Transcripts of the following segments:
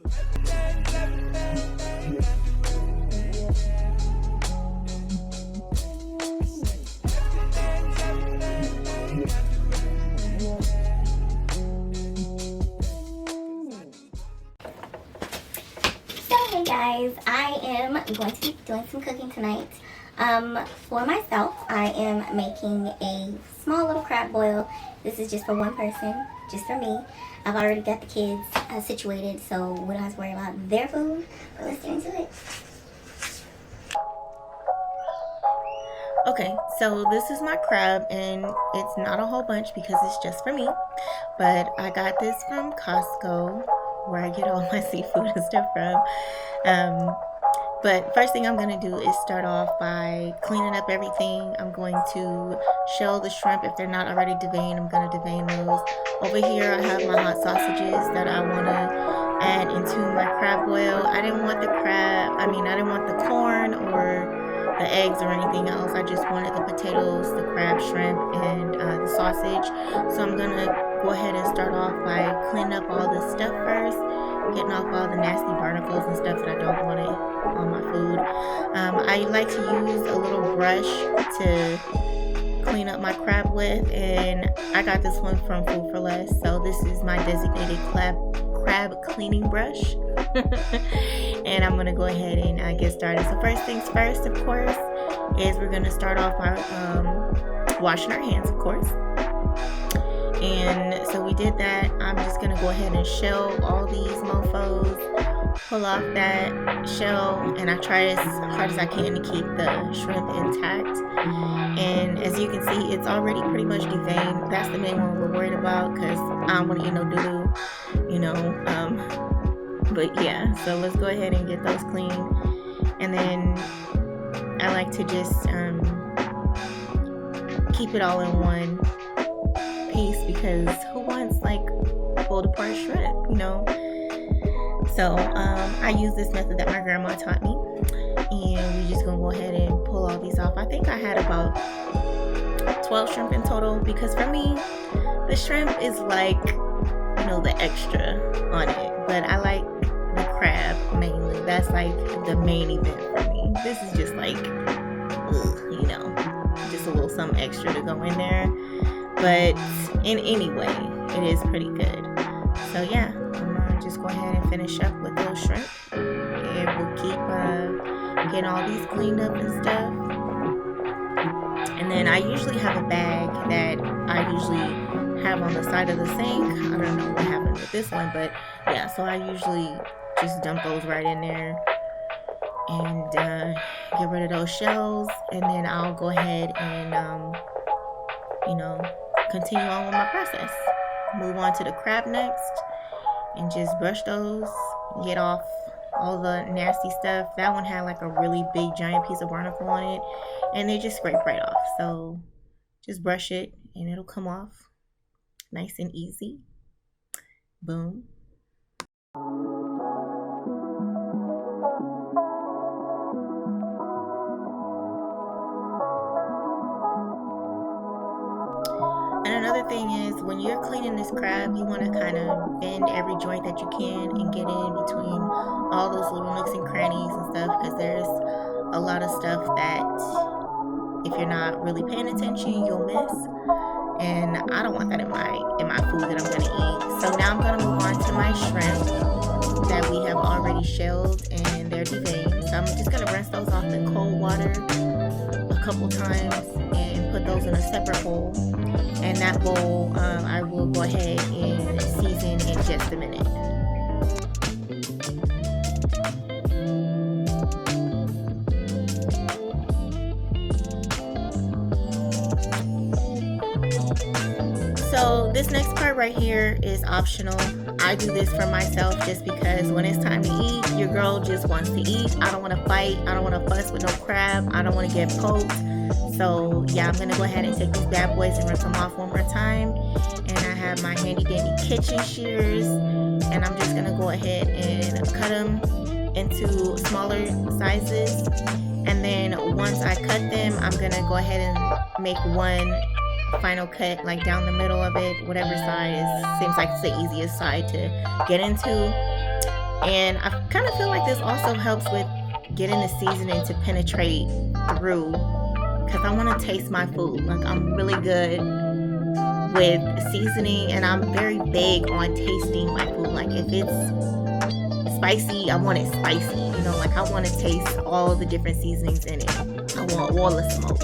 Hey guys, I am going to be doing some cooking tonight. For myself, I am making a small little crab boil. This is just for one person, just for me. I've already got the kids situated, so we don't have to worry about their food. But let's get into it. Okay, so this is my crab, and it's not a whole bunch because it's just for me. But I got this from Costco, where I get all my seafood and stuff from. But first thing I'm going to do is start off by cleaning up everything. I'm going to shell the shrimp. If they're not already deveined, I'm going to devein those. Over here I have my hot sausages that I want to add into my crab boil. I didn't want the corn or the eggs or anything else. I just wanted the potatoes, the crab, shrimp, and the sausage. So I'm going to go ahead and start off by cleaning up all this stuff first, getting off all the nasty barnacles and stuff that I don't want on my food. I like to use a little brush to clean up my crab with, and I got this one from Food for Less, so this is my designated crab cleaning brush. And I'm gonna go ahead and get started. So first things first, of course, is we're gonna start off by washing our hands, of course. And so we did that. I'm just gonna go ahead and shell all these mofos, pull off that shell, and I try as hard as I can to keep the shrimp intact. And as you can see, it's already pretty much deveined. That's the main one we're worried about, because I don't want to eat no doo-doo, but yeah, so let's go ahead and get those clean. And then I like to just keep it all in one piece, because who wants like pulled apart shrimp, So I use this method that my grandma taught me, and we're just gonna go ahead and pull all these off. I think I had about 12 shrimp in total, because for me the shrimp is like the extra on it, but I like the crab mainly. That's like the main event for me. This is just like just a little something extra to go in there, but in any way it is pretty good. So yeah, I'm gonna just go ahead and finish up with those shrimp, and we'll keep getting all these cleaned up and stuff. And then I usually have a bag that I usually have on the side of the sink. I don't know what happened with this one, but yeah, so I usually just dump those right in there and get rid of those shells, and then I'll go ahead and continue on with my process. Move on to the crab next, and just brush those, get off all the nasty stuff. That one had like a really big giant piece of barnacle on it, and they just scrape right off. So just brush it and it'll come off nice and easy. Boom. And another thing is, when you're cleaning this crab, you want to kind of bend every joint that you can and get in between all those little nooks and crannies and stuff, because there's a lot of stuff that if you're not really paying attention, you'll miss. And I don't want that in my food that I'm gonna eat. So now I'm gonna move on to my shrimp that we have already shelled and they're deveined. So I'm just gonna rinse those off in cold water a couple times and put those in a separate bowl. And that bowl, I will go ahead and season in just a minute. So this next part right here is optional. I do this for myself just because when it's time to eat, your girl just wants to eat. I don't want to fight. I don't want to fuss with no crab. I don't want to get poked. So yeah, I'm going to go ahead and take these bad boys and rinse them off one more time. And I have my handy dandy kitchen shears. And I'm just going to go ahead and cut them into smaller sizes. And then once I cut them, I'm going to go ahead and make one final cut like down the middle of it, whatever side seems like it's the easiest side to get into. And I kind of feel like this also helps with getting the seasoning to penetrate through, because I want to taste my food. Like, I'm really good with seasoning, and I'm very big on tasting my food. Like, if it's spicy, I want it spicy. You know, like, I want to taste all the different seasonings in it. I want all the smoke.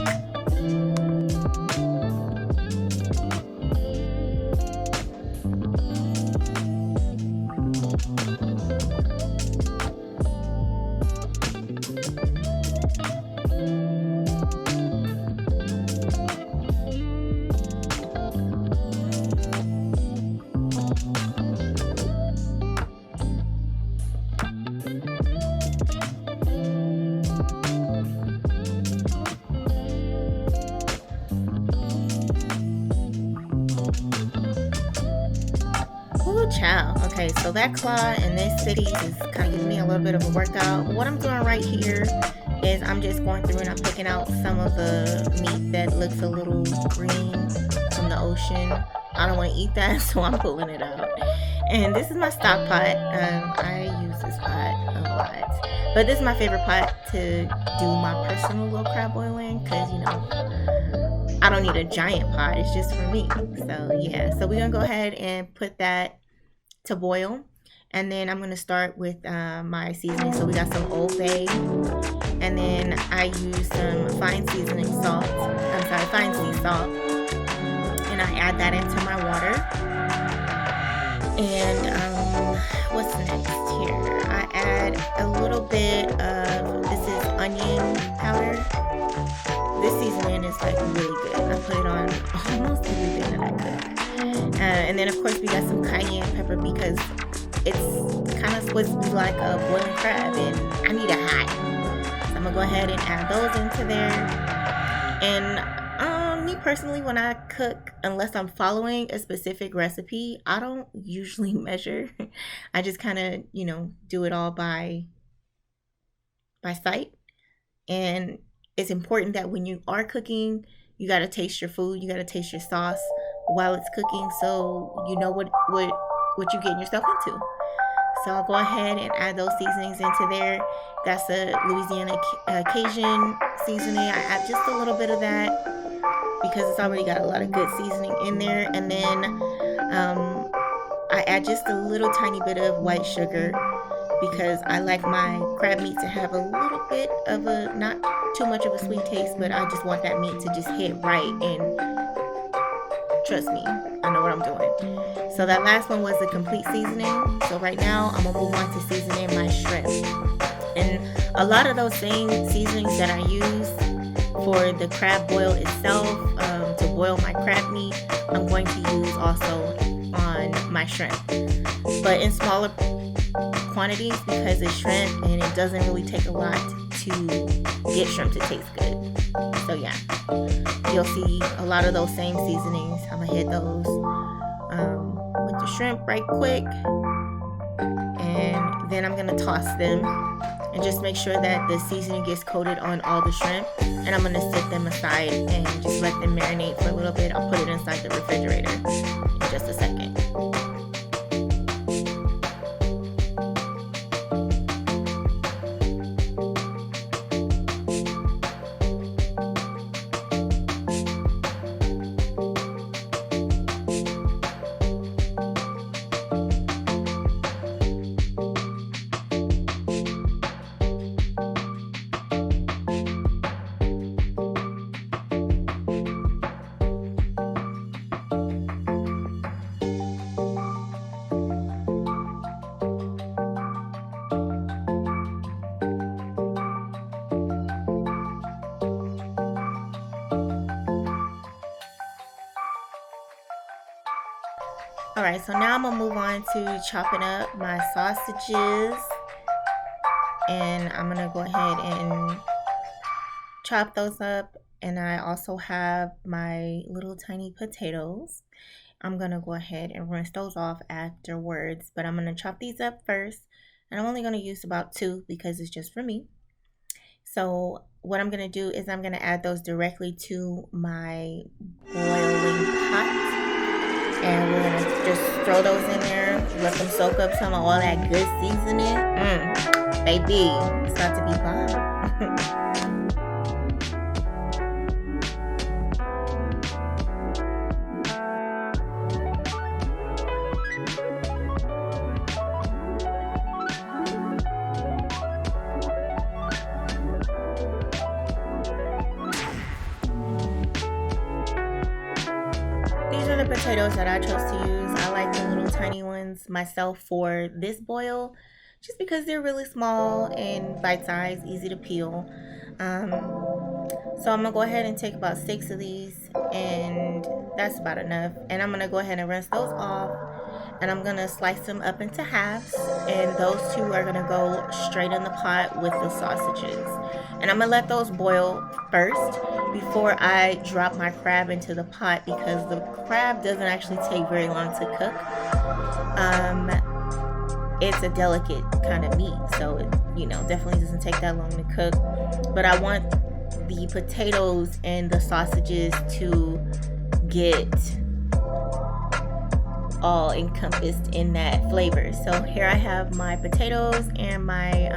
Ooh, child. Okay, so that claw in this city is kind of giving me a little bit of a workout. What I'm doing right here is I'm just going through and I'm picking out some of the meat that looks a little green from the ocean. I don't want to eat that, so I'm pulling it out. And this is my stock pot. I use this pot a lot. But this is my favorite pot to do my personal little crab boil in, because, you know, I don't need a giant pot. It's just for me. So, yeah. So, we're going to go ahead and put that to boil, and then I'm gonna start with my seasoning. So we got some Old Bay, and then I use some fine seasoning salt. Fine sea salt, and I add that into my water. And what's next here? I add a little bit of, this is onion powder. This seasoning is like really good. I put it on almost everything that I cook. And then of course we got some cayenne pepper, because it's kind of supposed to be like a boiling crab and I need it hot. So I'm gonna go ahead and add those into there. And me personally, when I cook, unless I'm following a specific recipe, I don't usually measure. I just kind of, you know, do it all by sight. And it's important that when you are cooking, you got to taste your food, you got to taste your sauce while it's cooking, so you know what you're getting yourself into. So I'll go ahead and add those seasonings into there. That's a Louisiana Cajun seasoning. I add just a little bit of that because it's already got a lot of good seasoning in there. And then I add just a little tiny bit of white sugar, because I like my crab meat to have a little bit of a, not too much of a sweet taste, but I just want that meat to just hit right. And trust me, I know what I'm doing. So that last one was the complete seasoning. So right now I'm gonna move on to seasoning my shrimp. And a lot of those same seasonings that I use for the crab boil itself, to boil my crab meat, I'm going to use also on my shrimp, but in smaller quantities, because it's shrimp and it doesn't really take a lot to get shrimp to taste good. So yeah, you'll see a lot of those same seasonings. I'm gonna hit those with the shrimp right quick, and then I'm gonna toss them and just make sure that the seasoning gets coated on all the shrimp. And I'm gonna set them aside and just let them marinate for a little bit. I'll put it inside the refrigerator in just a second. Alright, so now I'm going to move on to chopping up my sausages. And I'm going to go ahead and chop those up. And I also have my little tiny potatoes. I'm going to go ahead and rinse those off afterwards. But I'm going to chop these up first. And I'm only going to use about 2 because it's just for me. So what I'm going to do is I'm going to add those directly to my boiling pot. And we're gonna just throw those in there, let them soak up some of all that good seasoning. Baby, it's about to be bomb. These are the potatoes that I chose to use. I like the little tiny ones myself for this boil, just because they're really small and bite-sized, easy to peel. So I'm gonna go ahead and take about 6 of these, and that's about enough. And I'm gonna go ahead and rinse those off, and I'm gonna slice them up into halves, and those 2 are gonna go straight in the pot with the sausages. And I'm gonna let those boil first before I drop my crab into the pot, because the crab doesn't actually take very long to cook. It's a delicate kind of meat, so it, definitely doesn't take that long to cook. But I want the potatoes and the sausages to get all encompassed in that flavor. So here I have my potatoes and my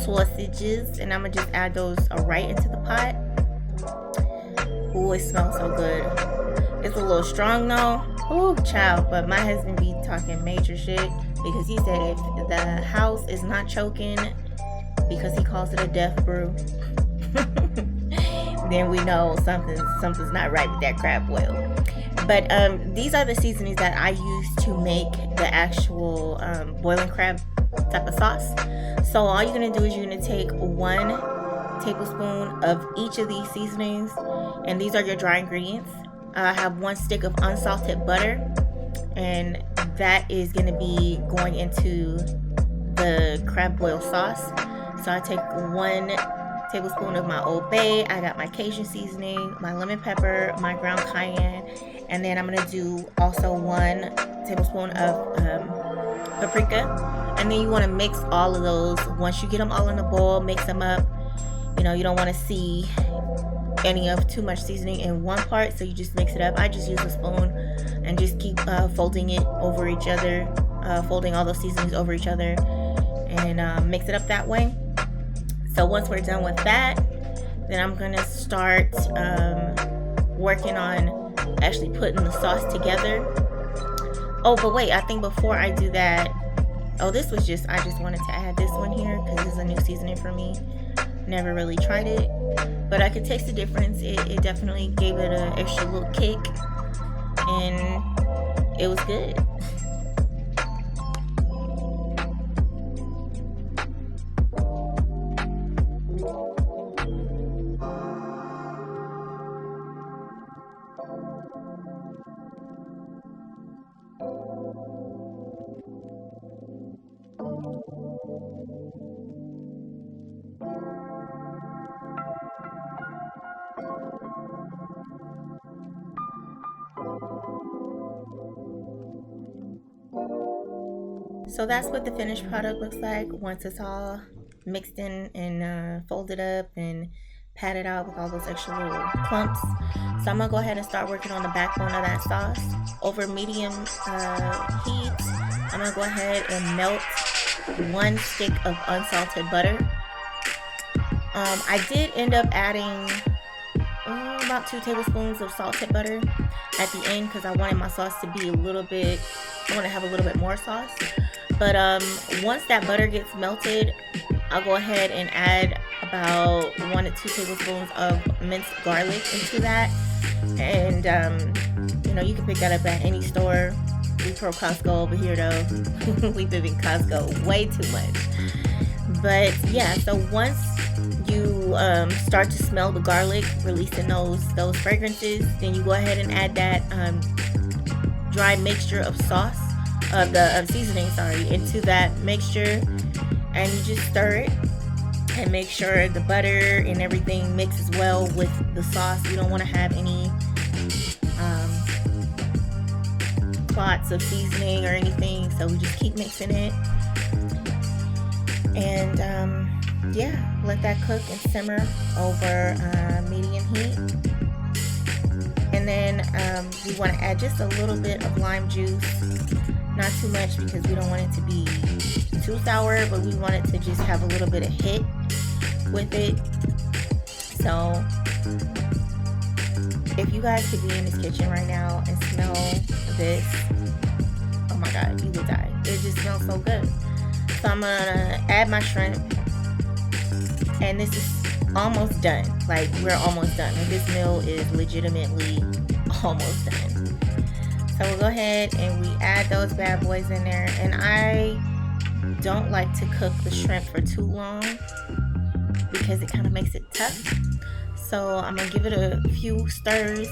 sausages, and I'm gonna just add those right into the pot. Ooh, it smells so good. It's a little strong though. Ooh, child, but my husband be talking major shit, because he said if the house is not choking, because he calls it a death brew, then we know something's not right with that crab boil. But these are the seasonings that I use to make the actual boiling crab type of sauce. So all you're gonna do is you're gonna take 1 tablespoon of each of these seasonings, and these are your dry ingredients. I have 1 stick of unsalted butter, and that is gonna be going into the crab boil sauce. So I take 1 tablespoon of my Old Bay, I got my Cajun seasoning, my lemon pepper, my ground cayenne, and then I'm gonna do also 1 tablespoon of paprika. And then you want to mix all of those. Once you get them all in the bowl, mix them up. You don't want to see any of too much seasoning in one part, so you just mix it up. I just use a spoon and just keep folding it over each other, folding all those seasonings over each other, and mix it up that way. So once we're done with that, then I'm gonna start working on actually putting the sauce together. Oh, but wait, I think before I do that, I just wanted to add this one here because this is a new seasoning for me. Never really tried it, but I could taste the difference. It definitely gave it an extra little kick, and it was good. So that's what the finished product looks like once it's all mixed in and folded up and patted out with all those extra little clumps. So I'm gonna go ahead and start working on the backbone of that sauce. Over medium heat, I'm gonna go ahead and melt 1 stick of unsalted butter. I did end up adding about 2 tablespoons of salted butter at the end because I wanted my sauce to be I want to have a little bit more sauce. But once that butter gets melted, I'll go ahead and add about 1 to 2 tablespoons of minced garlic into that. And you can pick that up at any store. We pro Costco over here though. We live in Costco way too much. But yeah, so once you start to smell the garlic releasing those fragrances, then you go ahead and add that dry mixture of seasoning into that mixture, and you just stir it and make sure the butter and everything mixes well with the sauce. You don't want to have any clots of seasoning or anything, so we just keep mixing it, and let that cook and simmer over medium heat. And then we want to add just a little bit of lime juice, not too much because we don't want it to be too sour, but we want it to just have a little bit of hit with it. So if you guys could be in this kitchen right now and smell this, oh my god, you would die. It just smells so good. So I'm gonna add my shrimp, and this is almost done. Like, we're almost done. Like, this meal is legitimately almost done. So we'll go ahead and we add those bad boys in there. And I don't like to cook the shrimp for too long because it kind of makes it tough. So I'm gonna give it a few stirs,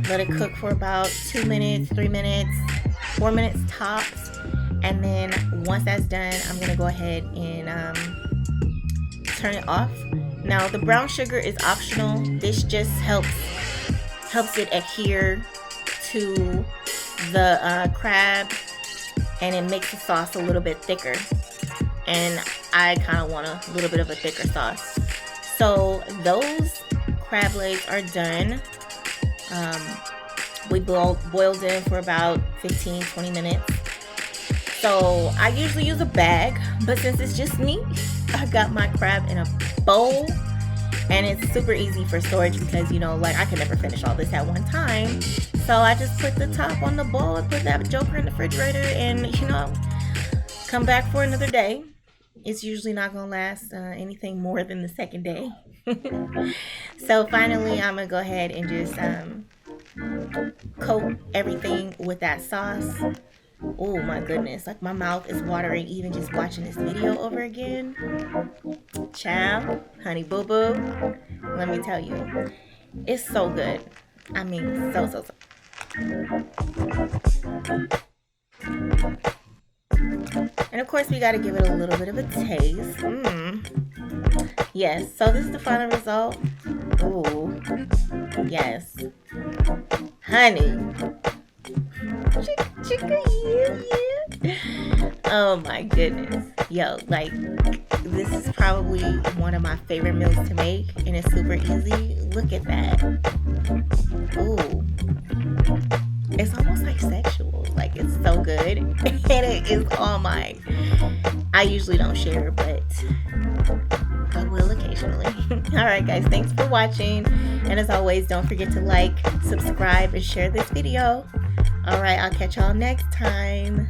let it cook for about 2 minutes, 3 minutes, 4 minutes tops. And then once that's done, I'm gonna go ahead and turn it off. Now the brown sugar is optional. This just helps it adhere to the crab, and it makes the sauce a little bit thicker. And I kind of want a little bit of a thicker sauce. So those crab legs are done. We boiled them for about 15-20 minutes. So I usually use a bag, but since it's just me, I got my crab in a bowl, and it's super easy for storage because, you know, like, I could never finish all this at one time. So I just put the top on the bowl and put that joker in the refrigerator, and, you know, come back for another day. It's usually not gonna last anything more than the second day. So finally, I'm gonna go ahead and just coat everything with that sauce. Oh my goodness, like, my mouth is watering even just watching this video over again. Child, honey boo boo, let me tell you, it's so good. I mean, so. And of course, we got to give it a little bit of a taste. Yes, so this is the final result. Ooh, yes, honey. Chicken, yeah. Oh my goodness. Yo, like, this is probably one of my favorite meals to make, and it's super easy. Look at that. Ooh. It's almost like sexual. Like, it's so good. And it is all mine. I usually don't share, but I will occasionally. Alright guys, thanks for watching. And as always, don't forget to like, subscribe, and share this video. Alright, I'll catch y'all next time.